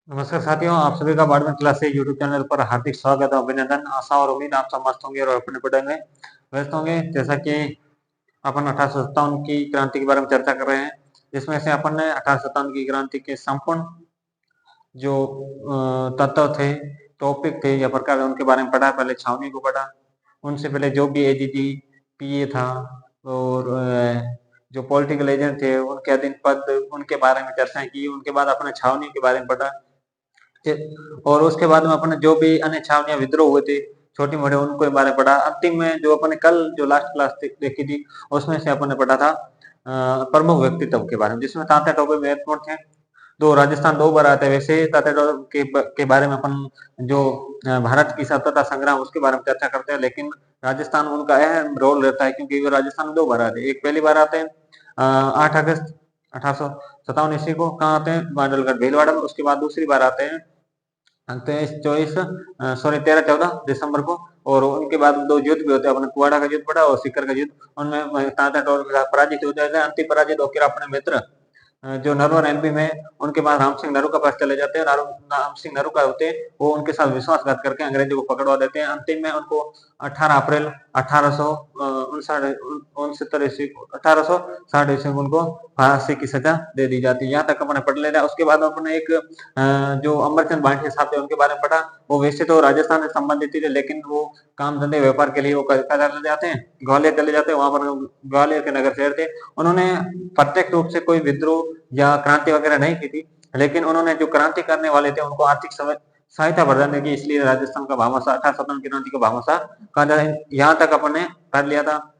नमस्कार साथियों, आप सभी का बारहवीं क्लास से यूट्यूब चैनल पर हार्दिक स्वागत है, अभिनंदन। आशा और उम्मीद आप सब मस्त होंगे और अपने पढ़ेंगे व्यस्त होंगे। जैसा कि अपन 1857 की क्रांति के बारे में चर्चा कर रहे हैं, जिसमें से अपन ने 1857 की क्रांति के संपूर्ण जो तत्व थे, टॉपिक थे या प्रकार उनके बारे में पढ़ा। पहले छावनी को पढ़ा, उनसे पहले जो भी एजीजी पीए था और जो पॉलिटिकल एजेंट थे उनके अधीन पद, उनके बारे में चर्चाएं की। उनके बाद अपने छावनी के बारे में पढ़ा और उसके बाद में अपने जो भी अन्य छावनियां विद्रोह हुए थे छोटी मोटे, उनको बारे में पढ़ा। अंतिम में जो अपने कल जो लास्ट क्लास देखी थी उसमें से अपन ने पढ़ा था प्रमुख व्यक्तित्व के बारे में, जिसमें तात्या टोपे महत्वपूर्ण थे। दो राजस्थान दो बार आते हैं। वैसे तात्या टोपे के बारे में अपन जो भारत की स्वतंत्रता संग्राम उसके बारे में चर्चा करते हैं, लेकिन राजस्थान उनका अहम रोल रहता है क्योंकि वो राजस्थान में दो बार आते हैं। एक पहली बार आते हैं 8 अगस्त 1857 ईस्वी को, कहाँ आते हैं? मांडलगढ़ भीलवाड़ा में। उसके बाद दूसरी बार आते हैं 13-14 दिसंबर को। और उनके बाद दो युद्ध भी होते हैं, अपने कुआड़ा का युद्ध पड़ा और सीकर का युद्ध। उनमें तात्या टोपे पराजित हो जाते हैं। अंतिम पराजित होकर अपने मित्र जो नरवर एमपी में, उनके बाद राम सिंह नरू के पास चले जाते हैं। राम सिंह नरू का होते हैं, वो उनके साथ विश्वासघात करके अंग्रेजों को पकड़वा देते हैं। अंतिम में उनको 18 अप्रैल 1860 ईस्वी को उनको फांसी की सजा दे दी जाती है। यहाँ तक अपने पढ़ ले रहा। उसके बाद अपने एक जो अमरचंद बांटे साहब थे उनके बारे में पढ़ा। वो वैसे तो राजस्थान से संबंधित थे, लेकिन वो काम धंधे व्यापार के लिए वो कलकत्ता चले जाते हैं, ग्वालियर चले जाते हैं। वहां पर ग्वालियर के नगर शहर थे। उन्होंने प्रत्यक्ष रूप से कोई विद्रोह या क्रांति वगैरह नहीं की थी, लेकिन उन्होंने जो क्रांति करने वाले थे उनको आर्थिक सहायता प्रदान की, इसलिए राजस्थान का भामाशाह 1857 की क्रांति को भामाशाह कहा जाता है। यहाँ तक अपन ने पढ़ लिया था।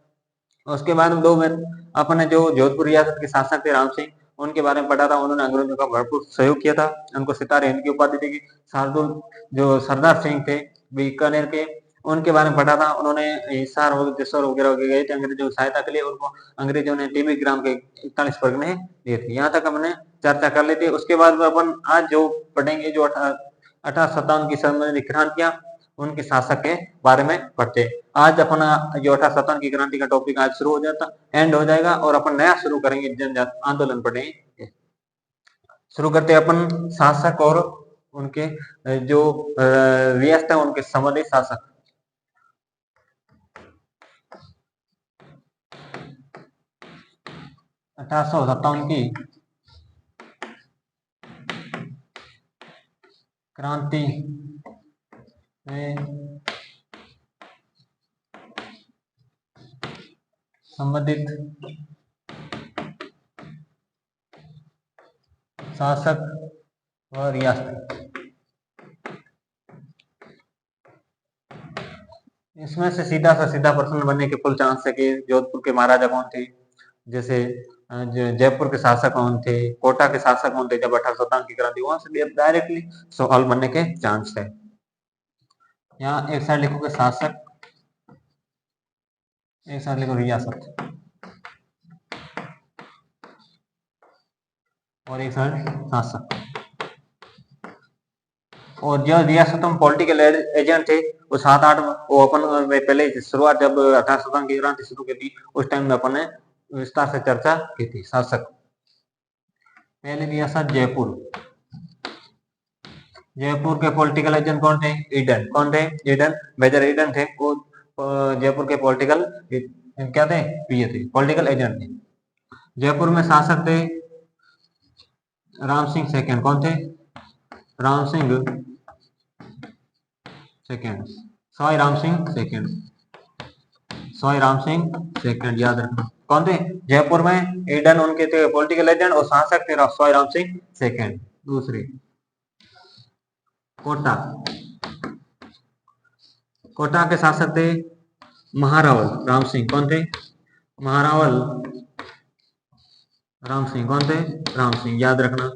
उसके बाद दो में अपन ने जो जोधपुर रियासत के शासक थे राम सिंह, उनके बारे में पढ़ा था। उन्होंने अंग्रेजों का भरपूर सहयोग किया था, उनको सितारे हिंद की उपाधि दी। शार्दुल जो सरदार सिंह थे बीकानेर के, उनके बारे में पढ़ा था। उन्होंने हिसार जसौर वगैरह गए थे अंग्रेजों की सहायता के लिए। उनको अंग्रेजों ने टीबी ग्राम के 41 परगने दिए थे। यहाँ तक हमने चर्चा कर ली थी। उसके बाद अपन आज जो पढ़ेंगे, जो 1857 की संबंधित क्रांतियां, उनके शासक के बारे में पढ़ते। आज अपना जो 1857 की क्रांति का टॉपिक आज शुरू हो जाता, एंड हो जाएगा, और अपन नया शुरू करेंगे, जन आंदोलन पढ़ेंगे। शुरू करते हैं अपन शासक और उनके जो रियासत है उनके संबंधित शासक। 1857 की क्रांति में संबंधित शासक व रियासत। इसमें से सीधा सा सीधा प्रश्न बनने के फुल चांस है कि जोधपुर के महाराजा कौन थे, जैसे जयपुर के शासक कौन थे, कोटा के शासक कौन थे जब 1857 की क्रांति, वहां से डायरेक्टली सवाल बनने के चांस है। यहाँ एक साइड लिखोगे शासक, एक साइड लिखो रियासत, और एक साइड शासक। और जो रियासत में पॉलिटिकल एजेंट थे वो 7-8, वो अपन पहले शुरुआत जब 1857 की क्रांति शुरू की थी उस टाइम में अपन ने विस्तार से चर्चा की थी। शासक पहली रियासत जयपुर। जयपुर के पॉलिटिकल एजेंट कौन थे? ईडन। कौन थे? ईडन, मेजर ईडन थे। वो जयपुर के पॉलिटिकल क्या थे? पीए थे, पॉलिटिकल एजेंट थे। जयपुर में शासक थे राम सिंह सेकंड। कौन थे? Ram Singh second, Sawai Ram Singh second, Sawai Ram Singh second, याद रखना। कौन थे? जयपुर में ईडन उनके थे पॉलिटिकल एजेंट, और शासक थे सवाई राम सिंह सेकंड। दूसरे कोटा। कोटा के शासक थे महारावल राम सिंह। कौन थे? महारावल राम सिंह। कौन थे? राम सिंह, याद रखना,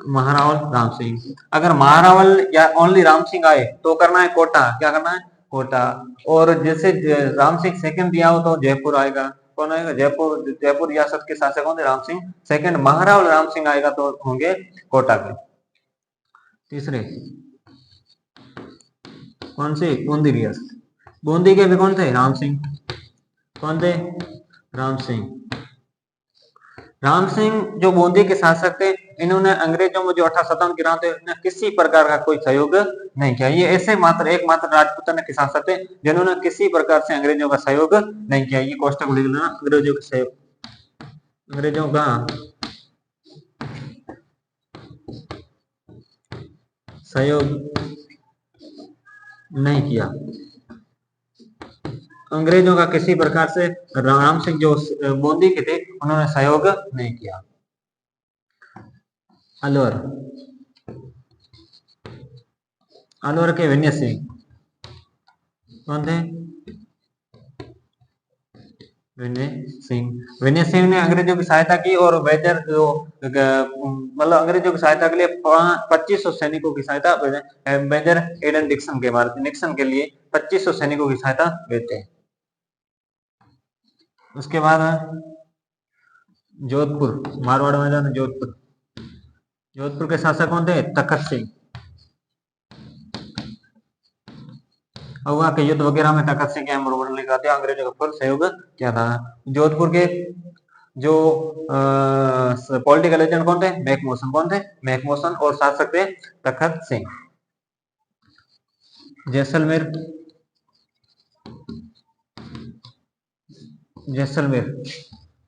महारावल राम सिंह। अगर महारावल या ओनली राम सिंह आए तो करना है कोटा। क्या करना है? कोटा। और जैसे राम सिंह सेकंड दिया हो तो जयपुर आएगा। कौन आएगा? जयपुर। जयपुर रियासत के शासक कौन थे? राम सिंह सेकंड। महारावल राम सिंह आएगा तो होंगे कोटा के। तीसरे कौन से? बूंदी रियासत। बूंदी के भी कौन थे? राम सिंह। कौन थे? राम सिंह। राम सिंह जो बूंदी के शासक थे, इन्होंने अंग्रेजों में जो 1857 गिराव थे, इन्होंने किसी प्रकार का कोई सहयोग नहीं किया। ये ऐसे मात्र एकमात्र राजपूताना के शासक थे जिन्होंने किसी प्रकार से अंग्रेजों का सहयोग नहीं किया। ये कोष्टक लिख लेना, अंग्रेजों का सहयोग नहीं किया। अंग्रेजों का किसी प्रकार से राम सिंह जो बूंदी के थे, उन्होंने सहयोग नहीं किया। अलवर, अलवर के विनय सिंह कौन थे? विनय सिंह ने अंग्रेजों की सहायता की और वेजर जो मतलब अंग्रेजों की सहायता के लिए 2500 सैनिकों की सहायता मेजर एडन निक्सन के लिए 2500 सैनिकों की सहायता देते हैं। उसके बाद जोधपुर, मारवाड़ में जाना, जोधपुर के शासक कौन थे? तखत सिंह। अहुआ के युद्ध वगैरह में तखत सिंह के रोल निभाते, अंग्रेजों का फुल सहयोग किया था। जोधपुर के जो पॉलिटिकल एजेंट कौन थे? मैकमोहन। कौन थे? मैकमोहन। और शासक थे तखत सिंह। जैसलमेर,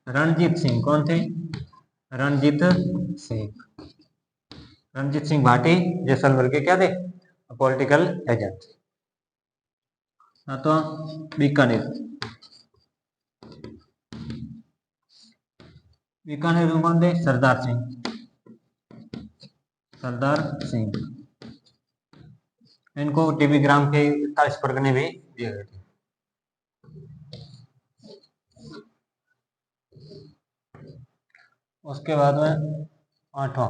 रणजीत सिंह कौन थे? रणजीत सिंह भाटी जैसलमेर के क्या थे? Political agent. तो बीकानेर में कौन थे? सरदार सिंह। इनको टीबी ग्राम के 41 परगने भी दिए गए थे। उसके बाद में 8वां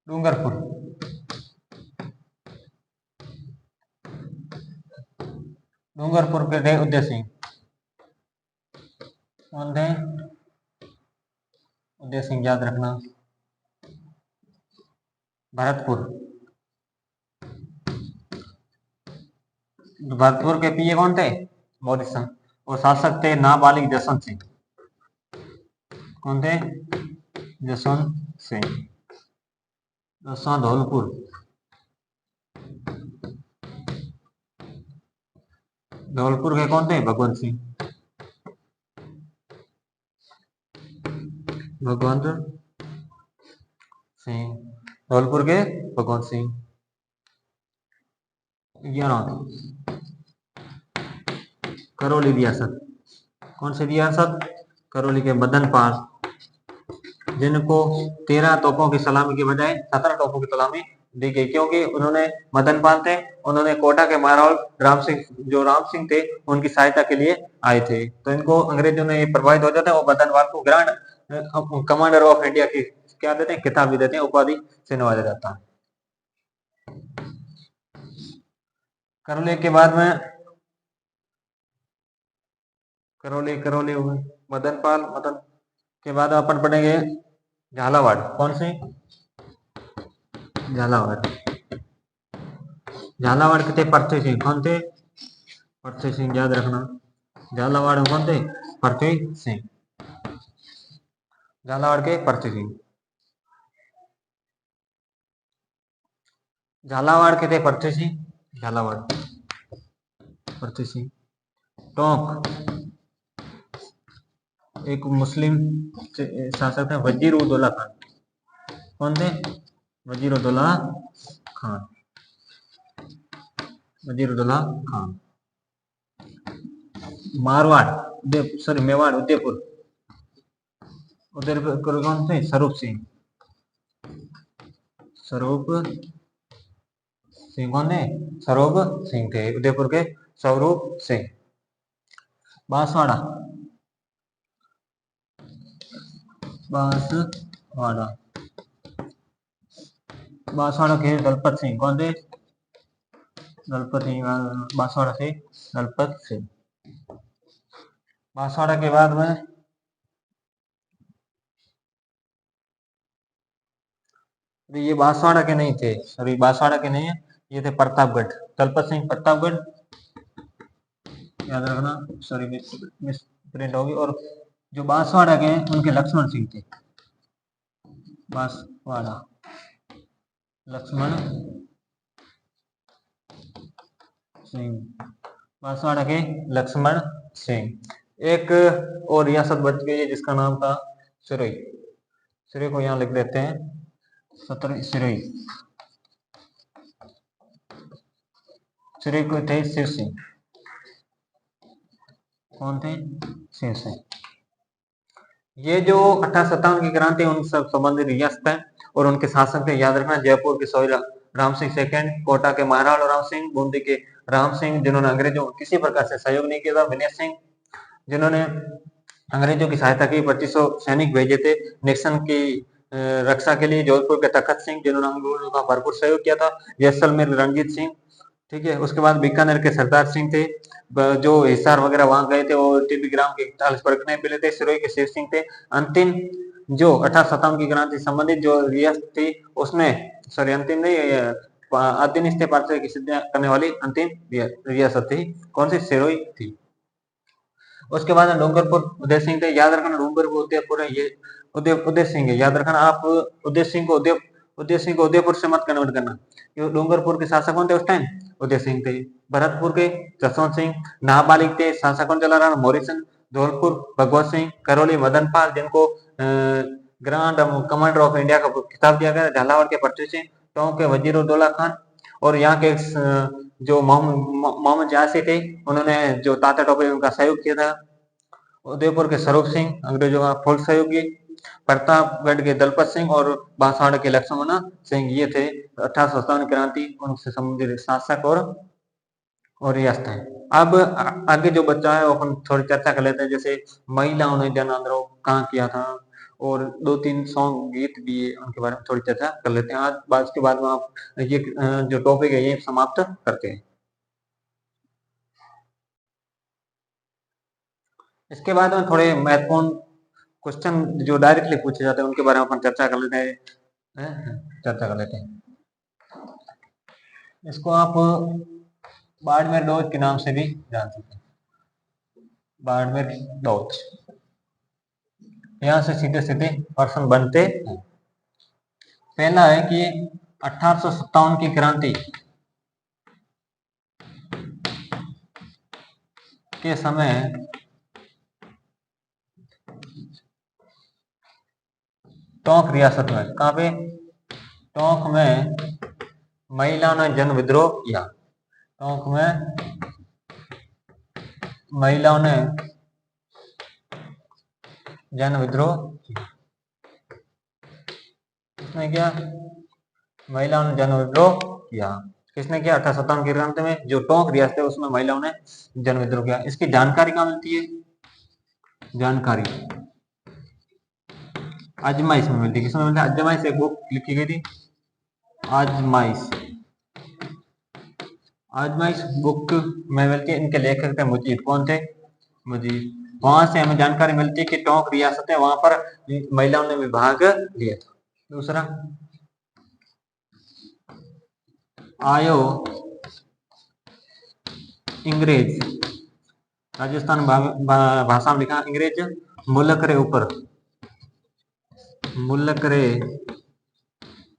डूंगरपुर। के थे उदय सिंह। कौन थे? उदय सिंह, याद रखना। भरतपुर के पीए कौन थे? मॉरिसन। और शासक थे नाबालिग जसवंत सिंह। कौन थे? जसवंत सिंह। धौलपुर के कौन थे? भगवंत सिंह। धौलपुर के भगवंत सिंह। 11 करौली रियासत। कौन सी रियासत? करौली के मदन पाल, जिनको 13 तोपों की सलामी के बजाय 17 तोपों की सलामी दी गई, क्योंकि उन्होंने मदन पाल थे, उन्होंने कोटा के महाराज राम सिंह थे, उनकी सहायता के लिए आए थे। तो इनको अंग्रेजों ने प्रभावित हो जाता है और मदन पाल को ग्रैंड कमांडर ऑफ इंडिया की क्या देते हैं? किताब भी देते हैं, उपाधि से नवाजा जाता है। करौली के बाद में करौली हो गए, मदन के बाद अपन पढ़ेंगे झालावाड़। कौन सी? झालावाड़ के थे पृथ्वी सिंह। कौन थे? पृथ्वी सिंह, याद रखना। झालावाड़ में कौन थे? पृथ्वी सिंह। झालावाड़ के पृथ्वी सिंह। झालावाड़ के थे पृथ्वी सिंह। टोंक एक मुस्लिम शासक थे, वजीर-उद-दौला खान। कौन थे? वजीर-उद-दौला खान। मेवाड़ उदयपुर कौन थे? स्वरूप सिंह। कौन थे? स्वरूप सिंह थे, उदयपुर के स्वरूप सिंह। बांसवाड़ा के दलपत सिंह। कौन थे? बांसवाड़ा से दलपत सिंह। बांसवाड़ा के बाद में ये बांसवाड़ा के नहीं थे, ये थे प्रतापगढ़। दलपत सिंह प्रतापगढ़, याद रखना। मिस प्रिंट होगी। और जो बांसवाड़ा के उनके लक्ष्मण सिंह थे, बांसवाड़ा लक्ष्मण सिंह, बांसवाड़ा के लक्ष्मण सिंह। एक और रियासत बच गई है जिसका नाम था सिरोही। सिरोही को यहाँ लिख देते हैं, सिरोही। सिरोही को थे शिव सिंह। कौन थे? शिव सिंह। ये जो 1857 की क्रांति उन सब संबंधित रियासत है और उनके शासक थे, याद रखना, जयपुर के सोहेल राम सिंह सेकंड, कोटा के महाराणा राम सिंह, बूंदी के राम सिंह जिन्होंने अंग्रेजों को किसी प्रकार से सहयोग नहीं किया था, विनय सिंह जिन्होंने अंग्रेजों की सहायता की, 2500 सैनिक भेजे थे निक्सन की रक्षा के लिए, जोधपुर के तखत सिंह जिन्होंने अंग्रेजों का भरपूर सहयोग किया था, जैसलमेर रणजीत सिंह, ठीक है। उसके बाद बीकानेर के सरदार सिंह थे जो हिसार वगैरह वहां गए थे और टिब्बीग्राम के 41 परगने मिले थे। सिरोही के शिव सिंह थे। अंतिम जो 1857 की क्रांति संबंधित जो रियासत थी उसने, सॉरी अंतिम नहीं, अधीनस्थ पार्षद की सिद्ध करने वाली अंतिम रियासत थी कौन सी? सिरोही थी। उसके बाद डूंगरपुर उदय सिंह थे, याद रखना डूंगरपुर उदयपुर है, ये उदय सिंह है, याद रखना आप। उदय सिंह को उदयपुर से मत कन्वर्ट करना। डूंगरपुर के शासक कौन थे उस टाइम? उदय सिंह थे। भरतपुर के जसवंत सिंह, नाबालिग थे, शासक कौन चला रहा? मोरिसन। धौलपुर भगवत सिंह, करौली मदन पाल जिनको ग्रांड कमांडर ऑफ इंडिया का खिताब दिया गया, झालावाड़ के पट्टी सिंह, टोंक के वजीर उद्दौला खान और यहाँ के जो मोहम्मद जासी थे उन्होंने जो तात्या टोपे उनका सहयोग किया था। उदयपुर के स्वरूप सिंह अंग्रेजों का फुल सहयोगी, प्रतापगढ़ के दलपत सिंह और बांसवाड़ा के लक्ष्मण सिंह, ये थे 1857 क्रांति उनसे संबंधित शासक और रियासत है। अब आगे जो बच्चा है वो अपन थोड़ी चर्चा कर लेते हैं, जैसे महिलाओं ने जन आंदोलन कहाँ किया था और 2-3 सॉन्ग गीत भी है, उनके बारे में थोड़ी चर्चा कर लेते हैं। आज के बाद में आप ये जो टॉपिक है ये समाप्त करते हैं। इसके बाद में थोड़े महत्वपूर्ण क्वेश्चन जो डायरेक्टली पूछे जाते हैं उनके बारे में अपन चर्चा कर लेते हैं। इसको आप बाड़मेर डोज के नाम से भी जान सकते हैं, बाड़मेर डोज। यहां से सीधे सीधे प्रश्न बनते हैं। पहला है कि 1857 की क्रांति के समय टोंक रियासत में, कहां पे? टोंक में महिलाओं ने जन विद्रोह किया। टोंक में महिलाओं ने जन विद्रोह किया। किसने किया? महिलाओं ने जन विद्रोह किया। किसने किया? 1857 की क्रांति में जो टोंक रियासत है उसमें महिलाओं ने जन विद्रोह किया। इसकी जानकारी कहां मिलती है? जानकारी आजमाइश में मिलती है। किसमें मिलती है? आजमाइश, एक बुक लिखी गई थी आजमाइश। आजमाइश बुक में मिलती है। इनके लेखक थे मुजीब। कौन थे? मुजीब। वहां से हमें जानकारी मिलती है कि टोंक रियासत है वहां पर महिलाओं ने भी भाग लिया था। दूसरा, आयो अंग्रेज, राजस्थान भाषा में लिखा अंग्रेज मुल्क रे ऊपर, मुल्क रे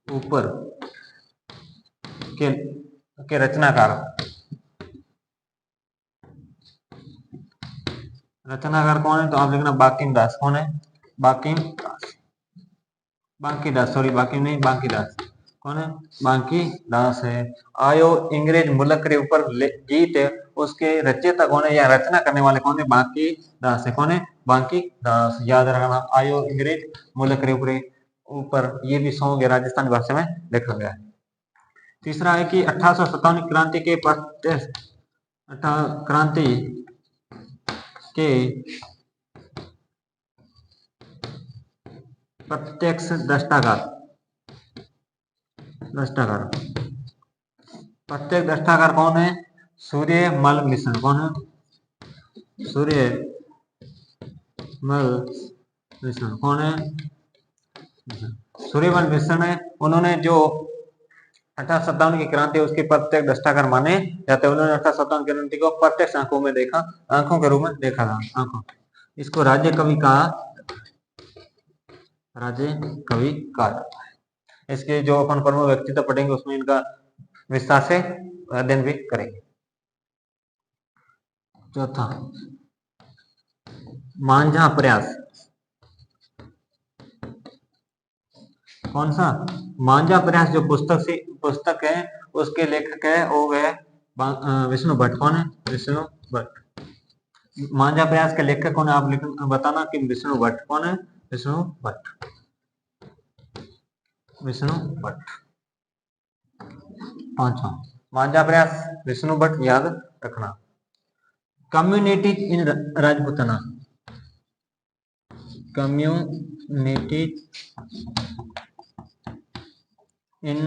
ऊपर के रचनाकार। रचनाकार कौन है? तो आप लिखना बांकीम दास। कौन है? बांकीम दास। बांकी दास, सॉरी बांकीम नहीं, बांकी दास। कौन है? बांकी दास है। आयो अंग्रेज मुल्क के ऊपर गीत है, उसके रचयिता कौन है या रचना करने वाले कौन है? बांकी दास है। कौन है? बांकी दास। याद रखना, आयो अंग्रेज मुल्क के ऊपर, ये भी सॉन्ग है राजस्थानी भाषा में लिखा गया है। तीसरा है कि 1857 क्रांति के प्रत्यक्ष दृष्टाकार, प्रत्येक दृष्टाकार कौन है? सूर्यमल मिश्र। कौन है? सूर्यमल मिश्र। कौन है? सूर्यमल मिश्र ने, उन्होंने जो 1857 की क्रांति उसके प्रत्येक दृष्टाकार माने जाते हैं। उन्होंने 1857 क्रांति को प्रत्यक्ष आंखों में देखा, आंखों के रूप में देखा था, आंखों। इसको राज्य कवि कहा, राज्य कवि कहा जाता है। इसके जो अपन प्रमुख व्यक्तित्व पढ़ेंगे उसमें इनका विस्तार से अध्ययन भी करेंगे। चौथा, मांझा प्रयास। कौन सा? मांझा प्रयास जो पुस्तक है उसके लेखक है वो है विष्णु भट्ट। कौन है? विष्णु भट्ट। मांझा प्रयास के लेखक कौन है? आप बताना कि विष्णु भट्ट। कौन है? विष्णु भट्ट। विष्णु भट्ट। पांचवा, मांझा प्रयास विष्णु भट्ट याद रखना। Community in Rajputana. Community in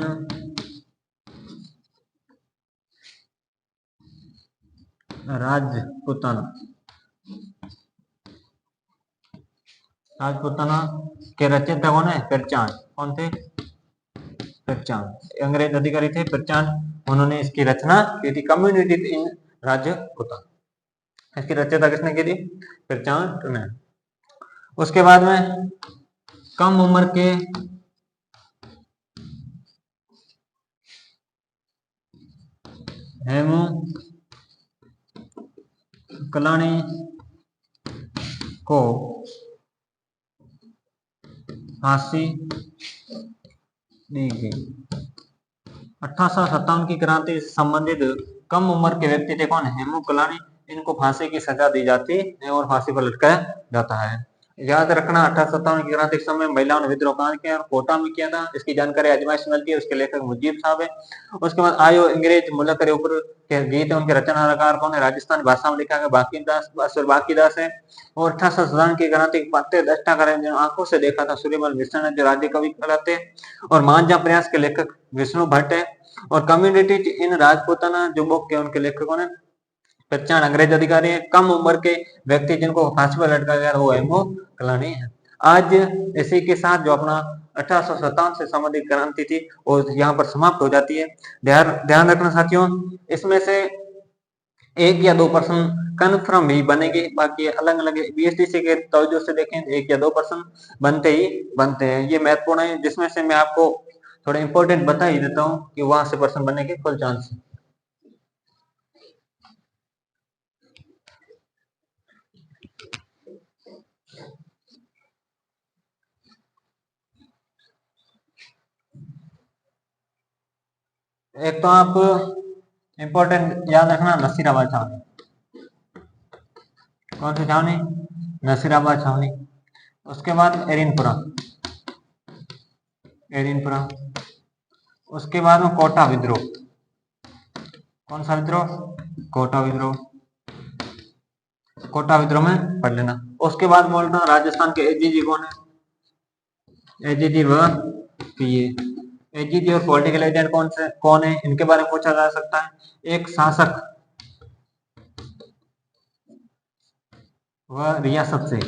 Rajputana. Rajputana के रचयिता कौन है? पेरचांद। कौन थे? पेरचांद। अंग्रेज अधिकारी थे पेरचांद। उन्होंने इसकी रचना की थी, कम्युनिटी इन राजपूताना। इसकी रचयिता किसने की थी? पेरचांद ने। उसके बाद में कम उम्र के हेमू कलानी को फांसी दी गई। 1857 की क्रांति से संबंधित कम उम्र के व्यक्ति थे कौन? हेमू कलानी। इनको फांसी की सजा दी जाती है और फांसी पर लटकाया जाता है। याद रखना 1857 की क्रांति के समय महिलाओं ने विद्रोह कहाँ किया? कोटा में किया था। इसकी जानकारी अजमाइश मिलती है। उसके लेखक मुजीब साहब है। उसके बाद आयो अंग्रेज मुल्क के ऊपर के गीत है, उनके रचनाकार कौन है? राजस्थानी भाषा में लिखा गया बाकीदास है। और 1857 की क्रांति के पत्ते दस्ता करें आंखों से देखा था सूर्यमल मिश्र ने, जो राज्य कवि कहलाते हैं। और मांझा प्रयास के लेखक विष्णु भट्ट है। और कम्युनिटी इन राजपूताना जो बुक के उनके लेखक कौन है? पेरचांद अंग्रेज अधिकारी है। कम उम्र के व्यक्ति जिनको फांसी पर लटकाया गया वो हेमू कलानी है। आज इसी के साथ जो अपना 1857 से संबंधित क्रांति थी वो यहाँ पर समाप्त हो जाती है। ध्यान रखना साथियों, इसमें से 1 या 2 प्रश्न कन्फर्म ही बनेंगे, बाकी अलग अलग बीएसटीसी के तवज्जो से देखें 1 या 2 प्रश्न बनते ही बनते हैं। ये महत्वपूर्ण है, जिसमें से मैं आपको थोड़ा इंपॉर्टेंट बता ही देता हूँ कि वहां से प्रश्न बनने के फुल चांस है। एक तो आप इंपॉर्टेंट याद रखना, नसीराबाद छावनी। कौन सी छावनी? नसीराबाद छावनी। उसके बाद एरिनपुरा। उसके बाद में कोटा विद्रोह। कौन सा विद्रोह? कोटा विद्रोह। कोटा विद्रोह में पढ़ लेना। उसके बाद बोलता हूँ राजस्थान के एजीजी कौन है? एजीजी व पीए। एजीजी और पॉलिटिकल एजेंट कौन है? इनके बारे में पूछा जा सकता है। एक शासक व रियासत से।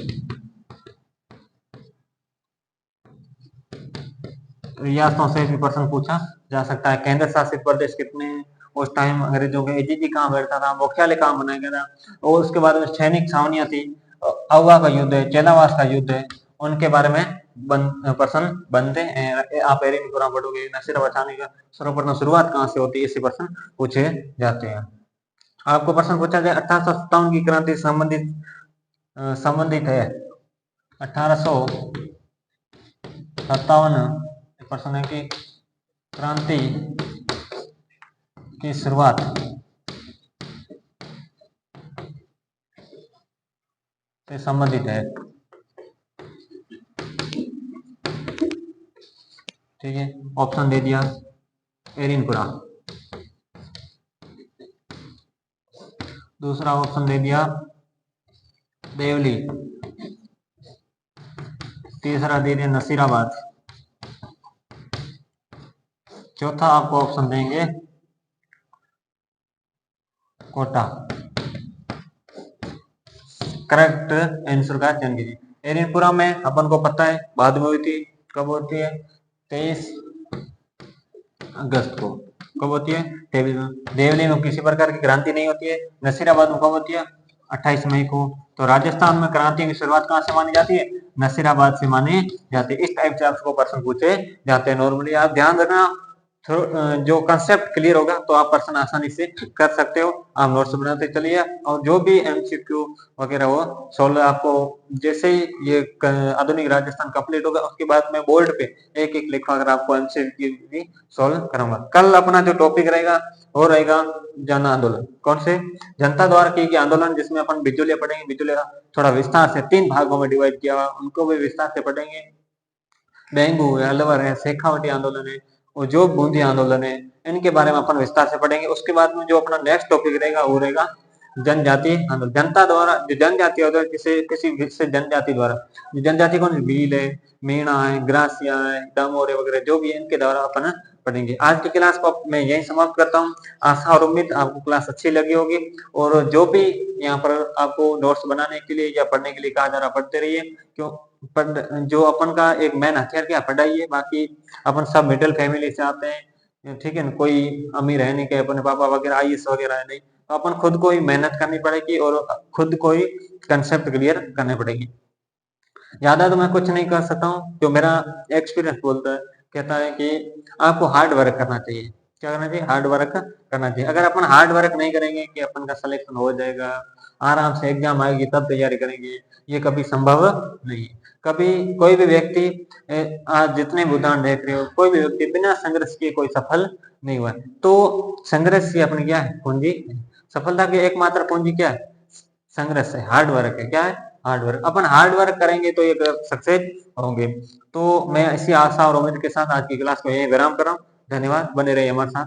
रियासतों से भी प्रश्न पूछा जा सकता है। केंद्र शासित प्रदेश कितने हैं? उस टाइम अंग्रेजों के एजीजी कहाँ बैठता था? मुख्यालय कहाँ बनाया गया था? और उसके बाद में सैनिक छावनियां थी। अवगा का युद्ध है, चेलावास का युद्ध है, उनके बारे में प्रश्न बनते हैं। आप एरिनपुरा पढ़ोगे, नसीराबाद छावनी का सर्वप्रथम शुरुआत कहाँ से होती है, ऐसे प्रश्न पूछे जाते हैं। आपको प्रश्न पूछा जाए 1857 की क्रांति संबंधित है। 1857 प्रश्न है कि क्रांति की शुरुआत से संबंधित है। ठीक है, ऑप्शन दे दिया एरिनपुरा। दूसरा ऑप्शन दे दिया देवली। तीसरा दे दिया नसीराबाद। चौथा आपको ऑप्शन देंगे कोटा। करेक्ट आंसर का चयन कीजिए। एरिनपुरा में अपन को पता है बाद में हुई थी। कब होती है? 23 अगस्त को। कब होती है? देवली में किसी प्रकार की क्रांति नहीं होती है। नसीराबाद में कब होती है? 28 मई को। तो राजस्थान में क्रांतियों की शुरुआत कहाँ से मानी जाती है? नसीराबाद से मानी जाती है। इस टाइप से आपको प्रश्न पूछे जाते हैं नॉर्मली। आप ध्यान रखना, जो कंसेप्ट क्लियर होगा तो आप प्रश्न आसानी से कर सकते हो। आप नोट्स बनाते चलिए और जो भी एमसीक्यू वगैरह हो सोल्व आपको, जैसे ही ये आधुनिक राजस्थान कंप्लीट होगा उसके बाद मैं बोर्ड पे एक एक लिखवा कर आपको एमसीक्यू भी सोल्व करूंगा। कल अपना जो टॉपिक रहेगा वो रहेगा जन आंदोलन। कौन से? जनता द्वारा किए गए आंदोलन, जिसमें अपन बिचौलिया पढ़ेंगे। बिचौलिया थोड़ा विस्तार से 3 भागों में डिवाइड किया हुआ, उनको भी विस्तार से पढ़ेंगे। डेंगू है, अलवर है, शेखावटी आंदोलन है और जो बूंदी आंदोलन है, इनके बारे में अपन विस्तार से पढ़ेंगे। उसके बाद में जो अपना नेक्स्ट टॉपिक रहेगा वो रहेगा जनजाति आंदोलन। जनता द्वारा जो जनजाति आंदोलन, किसी विशेष जनजाति द्वारा, जो जनजाति कौन? भील है, मीणा है, ग्रासिया है, डामोर है वगैरह, जो भी है इनके द्वारा अपन पढ़ेंगे। आज की क्लास को मैं यही समाप्त करता हूँ। आशा और उम्मीद आपको क्लास अच्छी लगी होगी। और जो भी यहाँ पर आपको नोट्स बनाने के लिए या पढ़ने के लिए कहा जा रहा, पढ़ते रहिए। क्यों? जो अपन का एक मेन हथियार क्या? पढ़ाई है। बाकी अपन सब मिडिल फैमिली से आते हैं, ठीक है ना? कोई अमीर है नहीं कि अपने पापा वगैरह आईएएस वगैरह है नहीं। तो अपन खुद को ही मेहनत करनी पड़ेगी और खुद को ही कंसेप्ट क्लियर करने पड़ेगी। ज्यादा तो मैं कुछ नहीं कर सकता हूँ, जो मेरा एक्सपीरियंस बोलता है, कहता है कि आपको हार्ड वर्क करना चाहिए। क्या करना चाहिए? हार्ड वर्क करना चाहिए। अगर अपन हार्ड वर्क नहीं करेंगे कि अपन का सिलेक्शन हो जाएगा, आराम से एग्जाम आएगी तब तैयारी करेंगे, ये कभी संभव नहीं। कभी कोई भी व्यक्ति, आज जितने भी उदाहरण देख रहे हो, कोई भी व्यक्ति बिना संघर्ष किए कोई सफल नहीं हुआ। तो संघर्ष ही अपनी क्या है? पूंजी। सफलता की एकमात्र पूंजी क्या है? संघर्ष है, हार्ड वर्क है। क्या है? Hard work. अपन हार्ड वर्क करेंगे तो ये सक्सेस होंगे। तो मैं इसी आशा और उम्मीद के साथ आज की क्लास को यही विराम कर रहा हूँ। धन्यवाद, बने रहिए हमारे साथ।